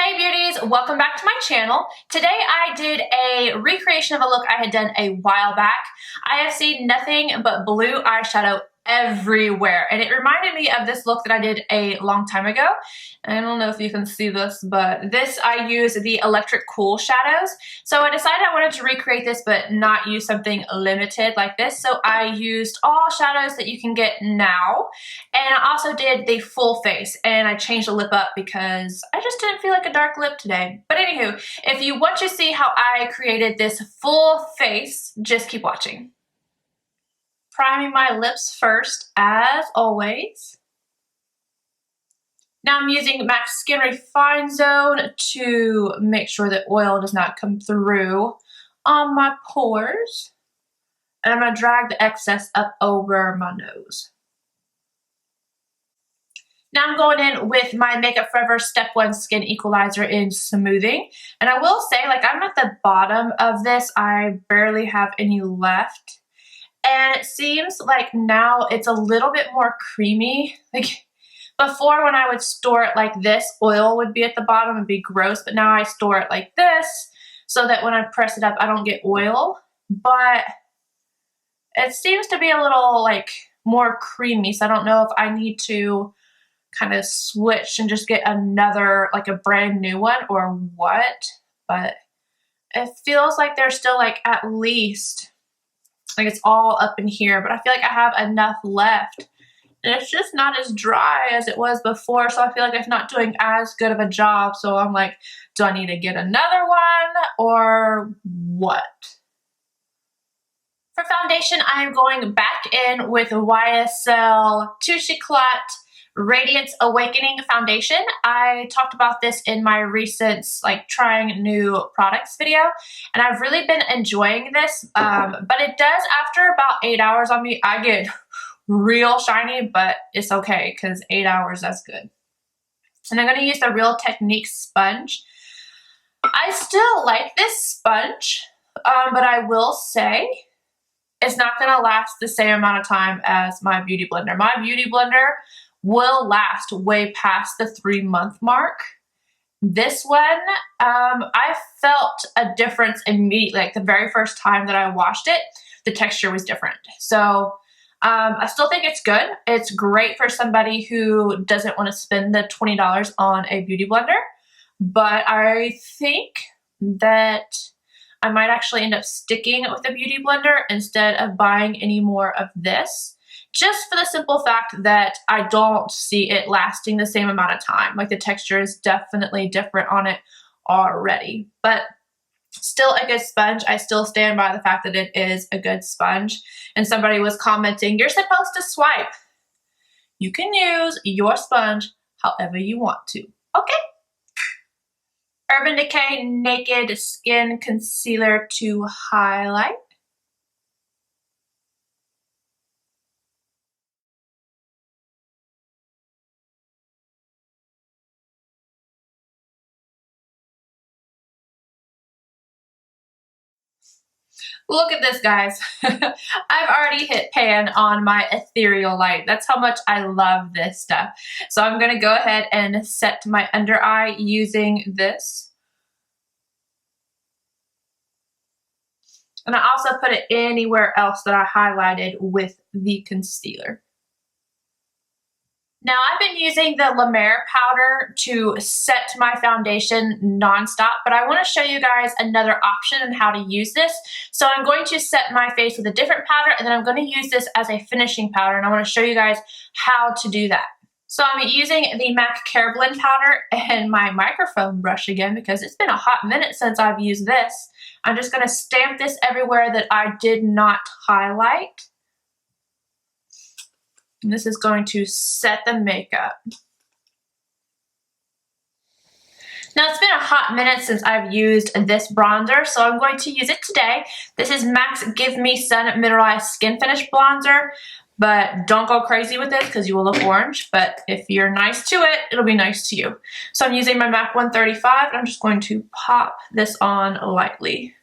Hey beauties, welcome back to my channel. Today I did a recreation of a look I had done a while back. I have seen nothing but blue eyeshadow everywhere, and it reminded me of this look that I did a long time ago. I don't know if you can see this, but this I used the electric cool shadows. So I decided I wanted to recreate this but not use something limited like this. So I used all shadows that you can get now, and I also did the full face, and I changed the lip up because I just didn't feel like a dark lip today. But anywho, if you want to see how I created this full face, just keep watching. Priming my lips first, as always. Now I'm using MAC Skin Refine Zone to make sure that oil does not come through on my pores. And I'm going to drag the excess up over my nose. Now I'm going in with my Makeup Forever Step 1 Skin Equalizer in Smoothing. And I will say, like, I'm at the bottom of this. I barely have any left. And it seems like now it's a little bit more creamy. Like before, when I would store it like this, oil would be at the bottom and be gross. But now I store it like this so that when I press it up, I don't get oil. But it seems to be a little like more creamy. So I don't know if I need to kind of switch and just get another, like a brand new one or what. But it feels like there's still like at least, like it's all up in here, but I feel like I have enough left. And it's just not as dry as it was before, so I feel like it's not doing as good of a job. So I'm like, do I need to get another one or what? For foundation, I am going back in with YSL Radiance Awakening foundation. I talked about this in my recent like trying new products video, and I've really been enjoying this, but it does, after about 8 hours on me, I get real shiny, but it's okay because 8 hours, that's good. And I'm going to use the Real Technique sponge. I still like this sponge, but I will say it's not going to last the same amount of time as my Beauty Blender. My Beauty Blender will last way past the 3-month mark. This one, I felt a difference immediately. Like the very first time that I washed it, the texture was different. So I still think it's good. It's great for somebody who doesn't want to spend the $20 on a beauty blender. But I think that I might actually end up sticking with a beauty blender instead of buying any more of this. Just for the simple fact that I don't see it lasting the same amount of time. Like the texture is definitely different on it already. But still a good sponge. I still stand by the fact that it is a good sponge. And somebody was commenting, you're supposed to swipe. You can use your sponge however you want to. Okay. Urban Decay Naked Skin Concealer to highlight. Look at this, guys. I've already hit pan on my Ethereal light. That's how much I love this stuff. So I'm going to go ahead and set my under eye using this. And I also put it anywhere else that I highlighted with the concealer. Now I've been using the Mer powder to set my foundation nonstop, but I want to show you guys another option on how to use this. So I'm going to set my face with a different powder, and then I'm going to use this as a finishing powder, and I want to show you guys how to do that. So I'm using the MAC Careblend powder and my microphone brush again because it's been a hot minute since I've used this. I'm just going to stamp this everywhere that I did not highlight. And this is going to set the makeup. Now it's been a hot minute since I've used this bronzer, so I'm going to use it today. This is MAC's Give Me Sun Mineralized Skin Finish Bronzer, but don't go crazy with this because you will look orange, but if you're nice to it, it'll be nice to you. So I'm using my MAC 135, and I'm just going to pop this on lightly.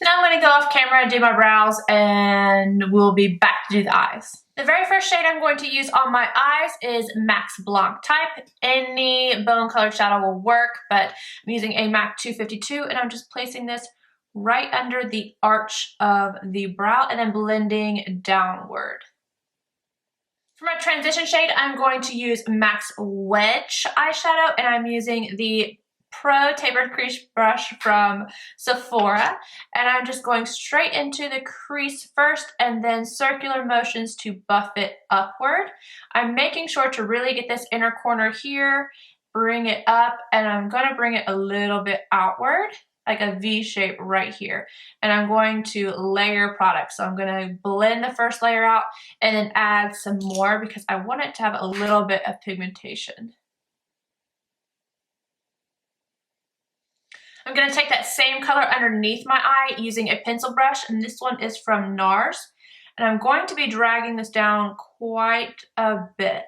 Now I'm going to go off camera and do my brows, and we'll be back to do the eyes. The very first shade I'm going to use on my eyes is MAC's Blanc Type. Any bone colored shadow will work, but I'm using a MAC 252, and I'm just placing this right under the arch of the brow and then blending downward. For my transition shade, I'm going to use MAC's Wedge eyeshadow, and I'm using the Pro Tapered Crease Brush from Sephora, and I'm just going straight into the crease first and then circular motions to buff it upward. I'm making sure to really get this inner corner here, bring it up, and I'm going to bring it a little bit outward, like a V shape right here. And I'm going to layer product. So I'm going to blend the first layer out and then add some more because I want it to have a little bit of pigmentation. I'm going to take that same color underneath my eye using a pencil brush, and this one is from Nars. And I'm going to be dragging this down quite a bit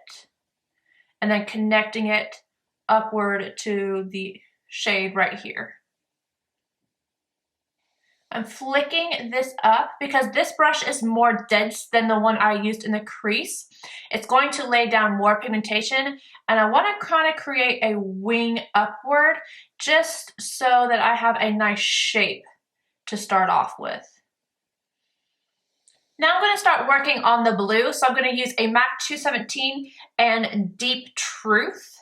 and then connecting it upward to the shade right here. I'm flicking this up because this brush is more dense than the one I used in the crease. It's going to lay down more pigmentation, and I want to kind of create a wing upward just so that I have a nice shape to start off with. Now I'm going to start working on the blue, so I'm going to use a MAC 217 and Deep Truth.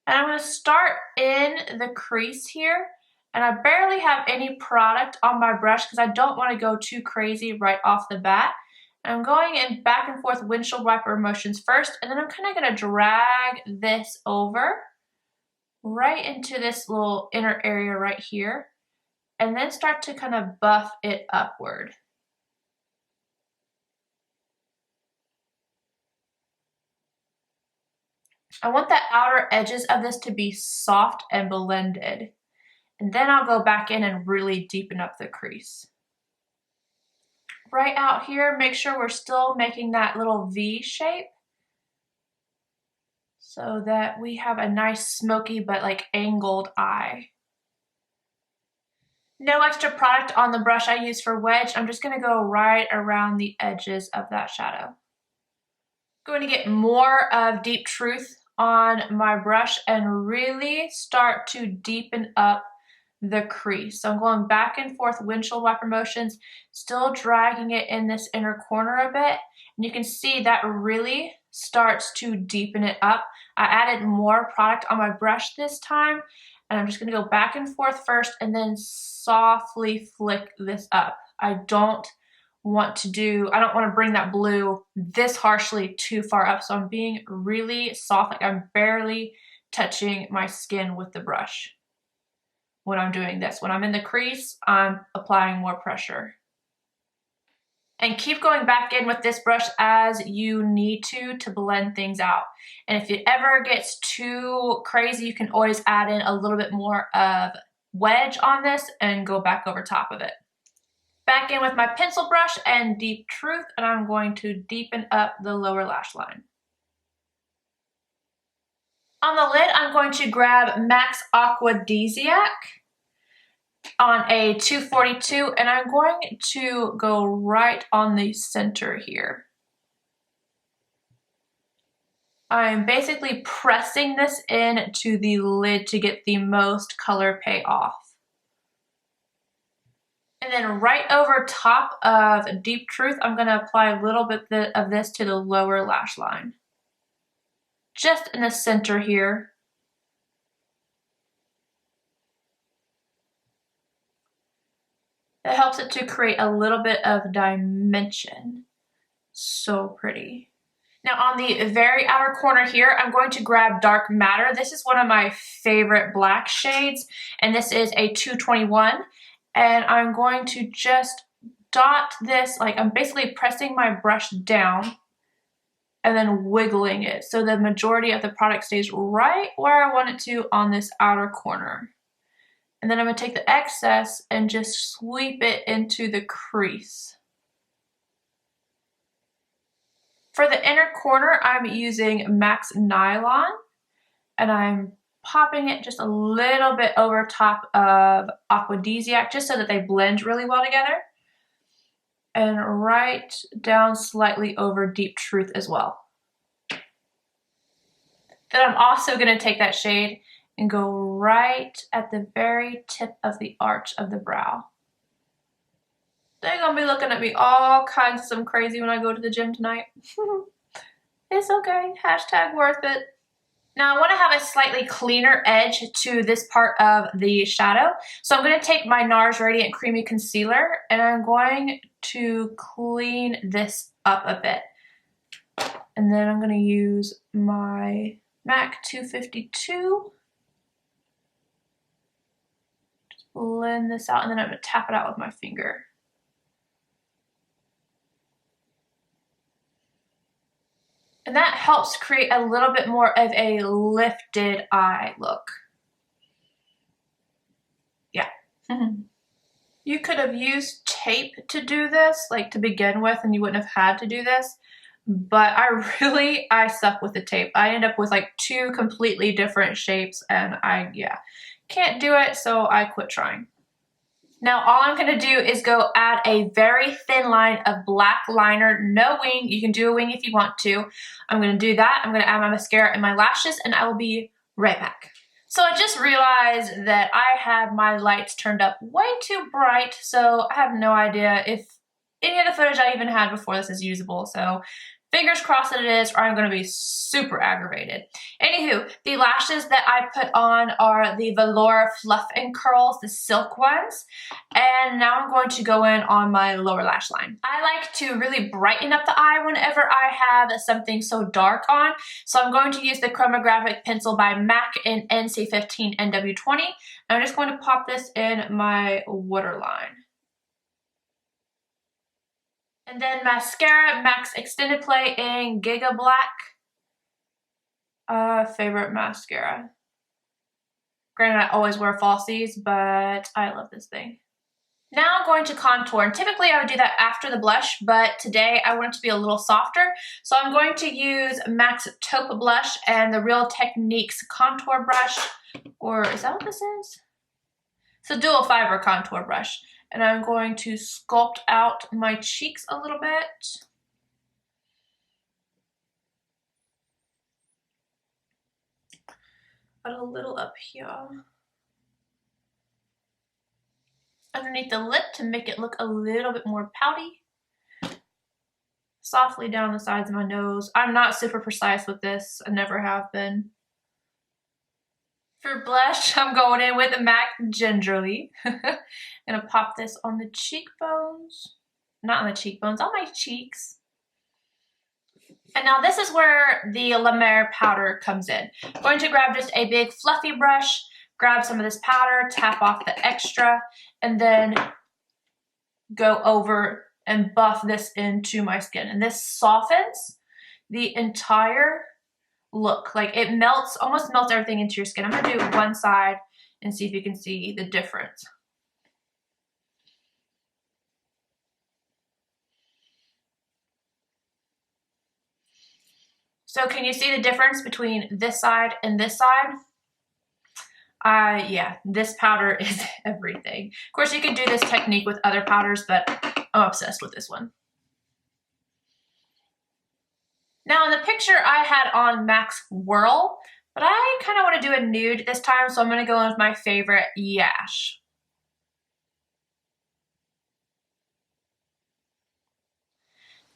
And I'm going to start in the crease here, and I barely have any product on my brush because I don't want to go too crazy right off the bat. And I'm going in back and forth windshield wiper motions first, and then I'm kind of going to drag this over right into this little inner area right here, and then start to kind of buff it upward. I want the outer edges of this to be soft and blended. And then I'll go back in and really deepen up the crease. Right out here, make sure we're still making that little V shape so that we have a nice smoky but like angled eye. No extra product on the brush I use for Wedge. I'm just going to go right around the edges of that shadow. I'm going to get more of Deep Truth on my brush and really start to deepen up the crease. So I'm going back and forth windshield wiper motions, still dragging it in this inner corner a bit. And you can see that really starts to deepen it up. I added more product on my brush this time, and I'm just going to go back and forth first and then softly flick this up. I don't want to bring that blue this harshly too far up, so I'm being really soft, like I'm barely touching my skin with the brush when I'm doing this. When I'm in the crease, I'm applying more pressure. And keep going back in with this brush as you need to blend things out. And if it ever gets too crazy, you can always add in a little bit more of Wedge on this and go back over top of it. Back in with my pencil brush and Deep Truth, and I'm going to deepen up the lower lash line. On the lid, I'm going to grab MAC's Aquadisiac on a 242, and I'm going to go right on the center here. I'm basically pressing this into the lid to get the most color payoff. And then right over top of Deep Truth, I'm going to apply a little bit of this to the lower lash line. Just in the center here. It helps it to create a little bit of dimension. So pretty. Now on the very outer corner here, I'm going to grab Dark Matter. This is one of my favorite black shades, and this is a 221. And I'm going to just dot this, like I'm basically pressing my brush down and then wiggling it so the majority of the product stays right where I want it to on this outer corner. And then I'm going to take the excess and just sweep it into the crease. For the inner corner, I'm using MAC's Nylon, and I'm popping it just a little bit over top of Aquadisiac just so that they blend really well together. And right down slightly over Deep Truth as well. Then I'm also going to take that shade and go right at the very tip of the arch of the brow. They're going to be looking at me all kinds of some crazy when I go to the gym tonight. It's okay. Hashtag worth it. Now I want to have a slightly cleaner edge to this part of the shadow. So I'm going to take my Nars Radiant Creamy Concealer and I'm going to clean this up a bit. And then I'm going to use my MAC 252. Just blend this out and then I'm going to tap it out with my finger. And that helps create a little bit more of a lifted eye look. Yeah. You could have used tape to do this, like to begin with, and you wouldn't have had to do this. But I suck with the tape. I end up with like 2 completely different shapes and I can't do it, so I quit trying. Now all I'm going to do is go add a very thin line of black liner, no wing. You can do a wing if you want to. I'm going to do that. I'm going to add my mascara and my lashes and I will be right back. So I just realized that I had my lights turned up way too bright, so I have no idea if any of the footage I even had before this is usable. So fingers crossed that it is, or I'm going to be super aggravated. Anywho, the lashes that I put on are the Velour Fluff and Curls, the silk ones. And now I'm going to go in on my lower lash line. I like to really brighten up the eye whenever I have something so dark on. So I'm going to use the Chromagraphic pencil by MAC in NC15 NW20. And I'm just going to pop this in my waterline. And then mascara, MAC's Extended Play in Gigablack. Favorite mascara. Granted, I always wear falsies, but I love this thing. Now I'm going to contour, and typically I would do that after the blush, but today I want it to be a little softer. So I'm going to use MAC's Taupe Blush and the Real Techniques contour brush, or is that what this is? It's a dual fiber contour brush. And I'm going to sculpt out my cheeks a little bit. But a little up here. Underneath the lip to make it look a little bit more pouty. Softly down the sides of my nose. I'm not super precise with this. I never have been. For blush, I'm going in with a MAC Gingerly. Gonna pop this on the cheekbones. Not on the cheekbones, on my cheeks. And now this is where the Mer powder comes in. I'm going to grab just a big fluffy brush, grab some of this powder, tap off the extra, and then go over and buff this into my skin. And this softens the entire look. Like it melts, almost melts everything into your skin. I'm gonna do one side and see if you can see the difference. So can you see the difference between this side and this side? Yeah, this powder is everything. Of course, you can do this technique with other powders, but I'm obsessed with this one. Now in the picture I had on MAC's Whirl, but I kind of want to do a nude this time, so I'm going to go in with my favorite Yash.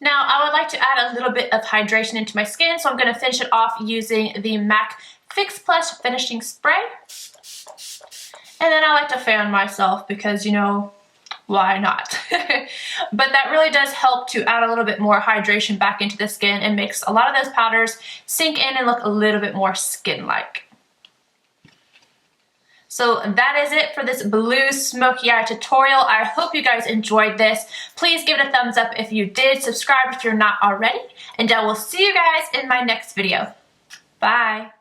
Now I would like to add a little bit of hydration into my skin, so I'm going to finish it off using the MAC Fix Plus Finishing Spray. And then I like to fan myself because, you know, why not? But that really does help to add a little bit more hydration back into the skin and makes a lot of those powders sink in and look a little bit more skin-like. So that is it for this blue smoky eye tutorial. I hope you guys enjoyed this. Please give it a thumbs up if you did. Subscribe if you're not already. And I will see you guys in my next video. Bye.